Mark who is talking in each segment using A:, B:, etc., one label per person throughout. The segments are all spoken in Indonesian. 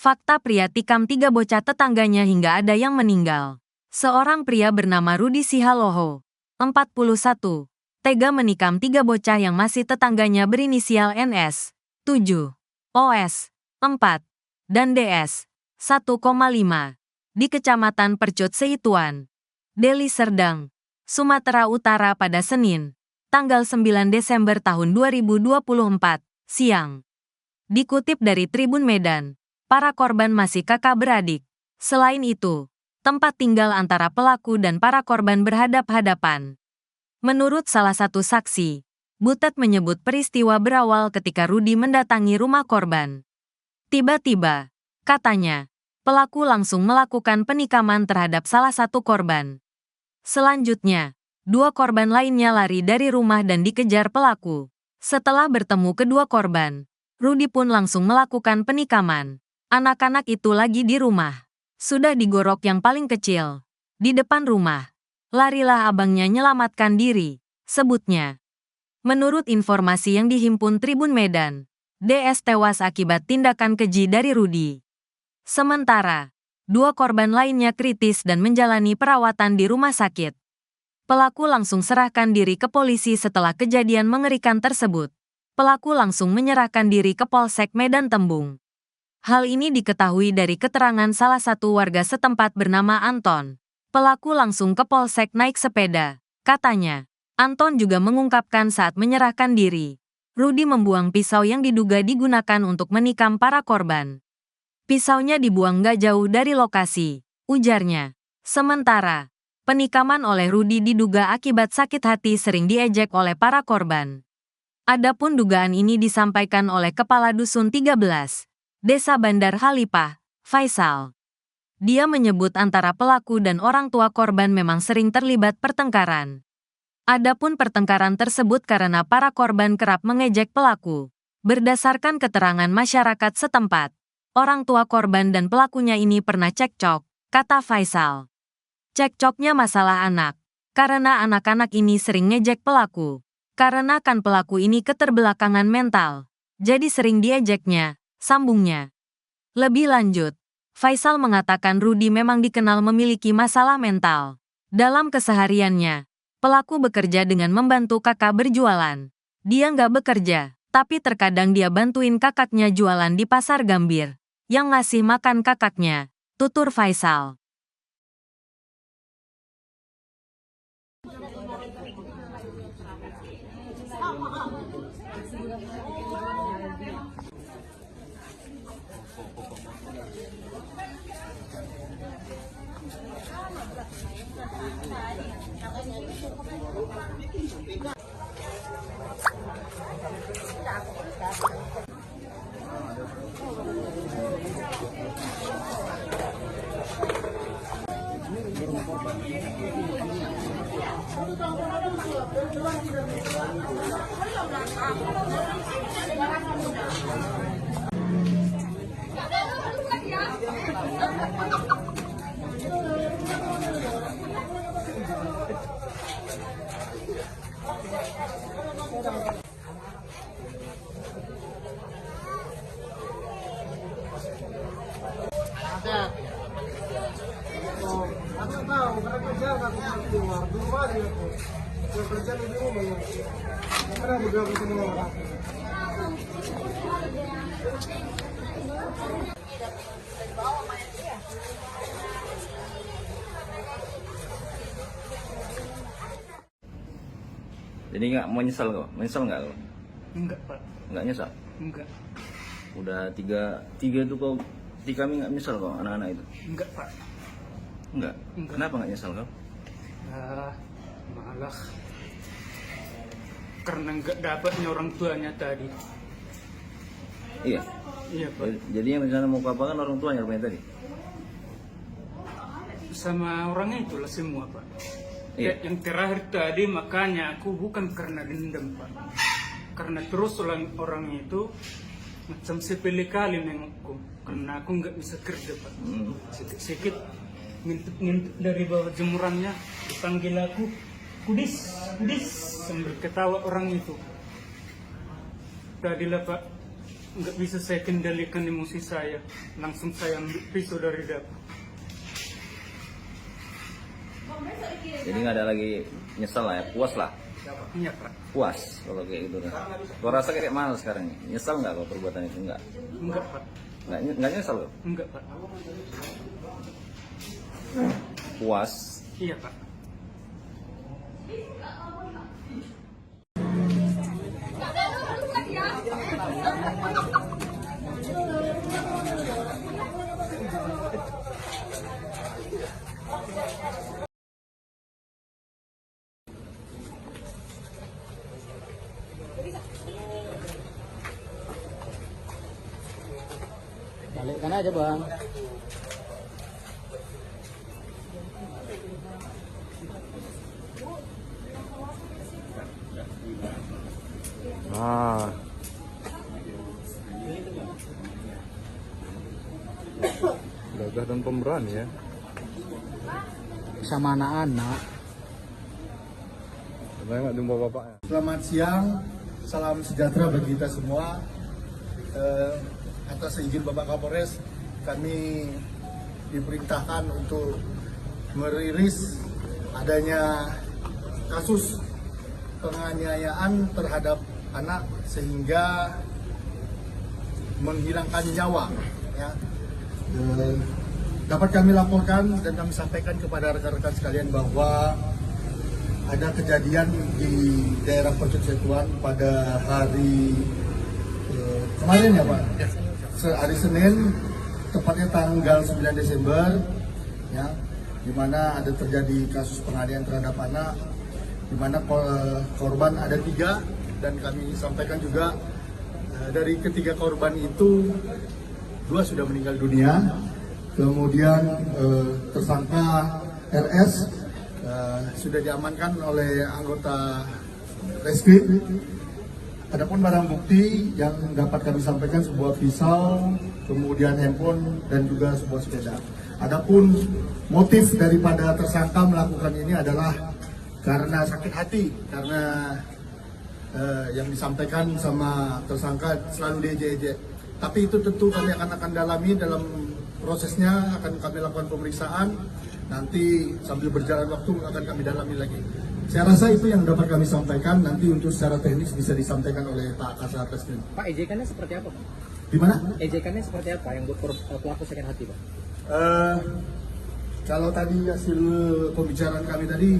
A: Fakta pria tikam 3 bocah tetangganya hingga ada yang meninggal. Seorang pria bernama Rudi Sihaloho, 41, tega menikam 3 bocah yang masih tetangganya berinisial NS, 7, OS, 4, dan DS, 1,5, di Kecamatan Percut Seituan, Deli Serdang, Sumatera Utara pada Senin, tanggal 9 Desember tahun 2024, siang. Dikutip dari Tribun Medan, para korban masih kakak beradik. Selain itu, tempat tinggal antara pelaku dan para korban berhadap-hadapan. Menurut salah satu saksi, Butet menyebut peristiwa berawal ketika Rudi mendatangi rumah korban. Tiba-tiba, katanya, pelaku langsung melakukan penikaman terhadap salah satu korban. Selanjutnya, 2 korban lainnya lari dari rumah dan dikejar pelaku. Setelah bertemu kedua korban, Rudi pun langsung melakukan penikaman. Anak-anak itu lagi di rumah. Sudah digorok yang paling kecil. Di depan rumah. Larilah abangnya nyelamatkan diri, sebutnya. Menurut informasi yang dihimpun Tribun Medan, DS tewas akibat tindakan keji dari Rudi. Sementara, 2 korban lainnya kritis dan menjalani perawatan di rumah sakit. Pelaku langsung serahkan diri ke polisi setelah kejadian mengerikan tersebut. Pelaku langsung menyerahkan diri ke Polsek Medan Tembung. Hal ini diketahui dari keterangan salah satu warga setempat bernama Anton. Pelaku langsung ke Polsek naik sepeda. Katanya, Anton juga mengungkapkan saat menyerahkan diri, Rudi membuang pisau yang diduga digunakan untuk menikam para korban. Pisaunya dibuang gak jauh dari lokasi, ujarnya. Sementara, penikaman oleh Rudi diduga akibat sakit hati sering diejek oleh para korban. Adapun dugaan ini disampaikan oleh Kepala Dusun 13, Desa Bandar Halipah, Faisal. Dia menyebut antara pelaku dan orang tua korban memang sering terlibat pertengkaran. Adapun pertengkaran tersebut karena para korban kerap mengejek pelaku. Berdasarkan keterangan masyarakat setempat, orang tua korban dan pelakunya ini pernah cekcok, kata Faisal. Cekcoknya masalah anak, karena anak-anak ini sering ngejek pelaku. Karena kan pelaku ini keterbelakangan mental, jadi sering diejeknya, sambungnya. Lebih lanjut, Faisal mengatakan Rudi memang dikenal memiliki masalah mental. Dalam kesehariannya, pelaku bekerja dengan membantu kakak berjualan. Dia nggak bekerja, tapi terkadang dia bantuin kakaknya jualan di Pasar Gambir, yang ngasih makan kakaknya, tutur Faisal.
B: Jadi nggak menyesal kok? Menyesal nggak kok?
C: Enggak, Pak.
B: Nggak nyesal?
C: Enggak.
B: Udah tiga itu kok kami nggak nyesal kok anak-anak itu?
C: Enggak, Pak.
B: Enggak?
C: Enggak.
B: Kenapa nggak nyesal kok?
C: Malah karena enggak dapatnya orang tuanya tadi.
B: Iya?
C: Iya, Pak.
B: Jadi yang misalnya mau apa kan orang tuanya rupanya tadi?
C: Sama orangnya itulah semua, Pak.
B: Iya.
C: Yang terakhir tadi makanya aku bukan karena dendam, Pak. Karena terus orang itu macam sepele kali nengokku. Karena aku nggak bisa kerja, Pak. Sedikit ngintip dari bawah jemurannya, dipanggil aku, kudis, sambil ketawa orang itu. Tadilah, Pak, nggak bisa saya kendalikan emosi saya, langsung saya ambil pisau dari dapur.
B: Jadi nggak ada lagi nyesel lah ya, puas lah.
C: Iya Pak.
B: Puas kalau kayak gitu kan. Kau rasa kayak mana sekarang? Nyesel nggak kalau perbuatan itu? Nggak
C: Pak.
B: nggak nyesel kok?
C: Enggak Pak.
B: Puas.
C: Iya Pak.
D: Balikkan aja bang.
E: Gagah dan pemberani ya.
D: Sama anak-anak.
E: Saya nggak jumpa bapaknya.
F: Selamat siang, salam sejahtera bagi kita semua. Atas izin Bapak Kapolres, kami diperintahkan untuk merilis adanya kasus penganiayaan terhadap anak sehingga menghilangkan nyawa. Ya. Dapat kami laporkan dan kami sampaikan kepada rekan-rekan sekalian bahwa ada kejadian di daerah Pojok Setuan pada hari kemarin ya Pak, hari Senin, tepatnya tanggal 9 Desember, ya, di mana ada terjadi kasus penganiayaan terhadap anak, di mana korban ada 3 dan kami sampaikan juga dari ketiga korban itu 2 sudah meninggal dunia, kemudian tersangka RS sudah diamankan oleh anggota Reskrim. Adapun barang bukti yang dapat kami sampaikan sebuah pisau, kemudian handphone dan juga sebuah sepeda. Adapun motif daripada tersangka melakukan ini adalah karena sakit hati, karena yang disampaikan sama tersangka selalu diejek-ejek. Tapi itu tentu kami akan dalami dalam prosesnya, akan kami lakukan pemeriksaan. Nanti sambil berjalan waktu akan kami dalami lagi. Saya rasa itu yang dapat kami sampaikan. Nanti untuk secara teknis bisa disampaikan oleh Pak Kasat Reskrim.
D: Pak, ejekannya seperti apa Pak?
F: Di mana?
D: Ejekannya seperti apa yang buat pelaku sakit hati Pak?
F: Kalau tadi hasil pembicaraan kami tadi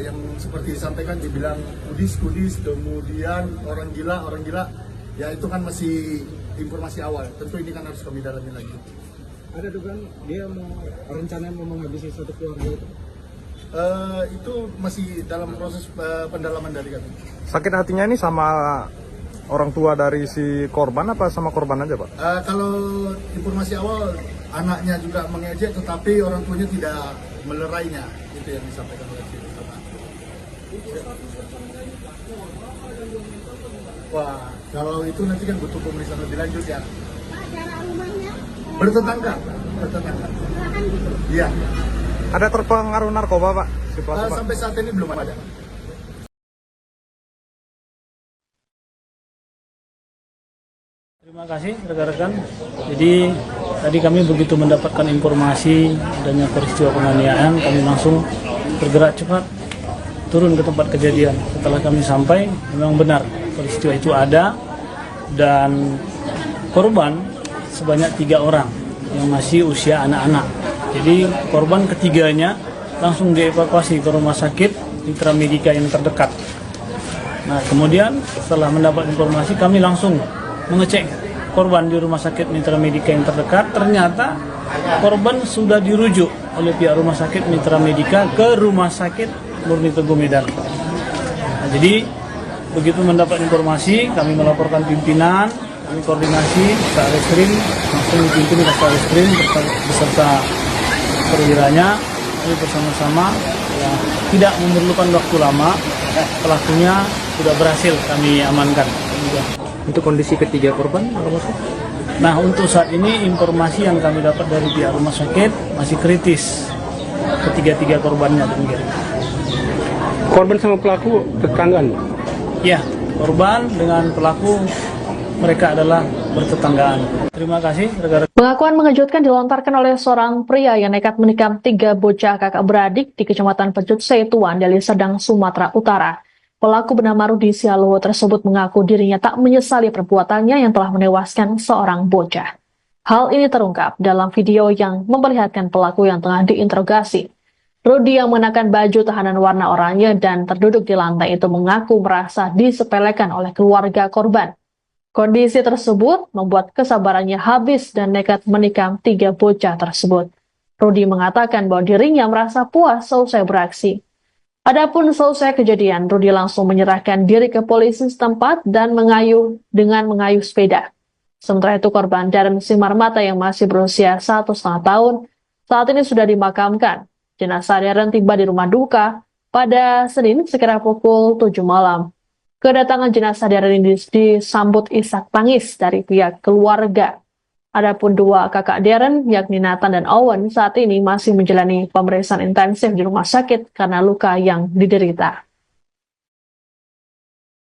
F: yang seperti disampaikan dibilang kudis, kemudian orang gila, ya itu kan masih informasi awal. Tentu ini kan harus kami dalami lagi.
D: Ada dugaan dia rencananya mau menghabisi satu keluarga itu?
F: Itu masih dalam proses pendalaman dari kami.
E: Sakit hatinya ini sama orang tua dari si korban apa sama korban aja Pak?
F: Kalau informasi awal anaknya juga mengejek, tetapi orang tuanya tidak melerainya. Itu yang disampaikan oleh si tersangka. Wah, kalau itu nanti kan butuh pemeriksaan lebih lanjut ya.
G: Jarak rumahnya
F: Bertetangga. Iya.
E: Ada terpengaruh narkoba Pak? Si pelaku, Pak?
F: Sampai saat ini belum ada.
H: Terima kasih rekan-rekan. Jadi tadi kami begitu mendapatkan informasi adanya peristiwa penganiayaan, kami langsung bergerak cepat turun ke tempat kejadian. Setelah kami sampai, memang benar peristiwa itu ada dan korban sebanyak 3 orang yang masih usia anak-anak. Jadi korban ketiganya langsung dievakuasi ke rumah sakit Mitra Medika yang terdekat. Nah kemudian setelah mendapat informasi kami langsung mengecek korban di rumah sakit Mitra Medika yang terdekat. Ternyata korban sudah dirujuk oleh pihak rumah sakit Mitra Medika ke rumah sakit Murni Teguh Medan. Nah, jadi begitu mendapat informasi kami melaporkan pimpinan, kami koordinasi Satreskrim, langsung dipimpin oleh Satreskrim beserta perwiranya. Kami bersama-sama ya, tidak memerlukan waktu lama, pelakunya sudah berhasil kami amankan.
D: Untuk kondisi ketiga korban,
H: Nah untuk saat ini informasi yang kami dapat dari pihak rumah sakit masih kritis, ketiga korbannya demikian.
I: Korban sama pelaku tetanggaan?
H: Ya, korban dengan pelaku mereka adalah bertetanggaan. Terima kasih rekan-rekan.
G: Pengakuan mengejutkan dilontarkan oleh seorang pria yang nekat menikam 3 bocah kakak beradik di Kecamatan Pecut Setuan, Deli Serdang, Sumatera Utara. Pelaku bernama Rudi Sialoho tersebut mengaku dirinya tak menyesali perbuatannya yang telah menewaskan seorang bocah. Hal ini terungkap dalam video yang memperlihatkan pelaku yang tengah diinterogasi. Rudi yang mengenakan baju tahanan warna oranye dan terduduk di lantai itu mengaku merasa disepelekan oleh keluarga korban. Kondisi tersebut membuat kesabarannya habis dan nekat menikam 3 bocah tersebut. Rudi mengatakan bahwa dirinya merasa puas selesai beraksi. Adapun selesai kejadian, Rudi langsung menyerahkan diri ke polisi setempat dan mengayuh sepeda. Sementara itu korban Darren Simarmata yang masih berusia 1,5 tahun saat ini sudah dimakamkan. Jenazah Darren tiba di rumah duka pada Senin sekira pukul 7 malam. Kedatangan jenazah Darren ini disambut isak tangis dari pihak keluarga. Adapun 2 kakak Darren, yakni Nathan dan Owen, saat ini masih menjalani pemeriksaan intensif di rumah sakit karena luka yang diderita.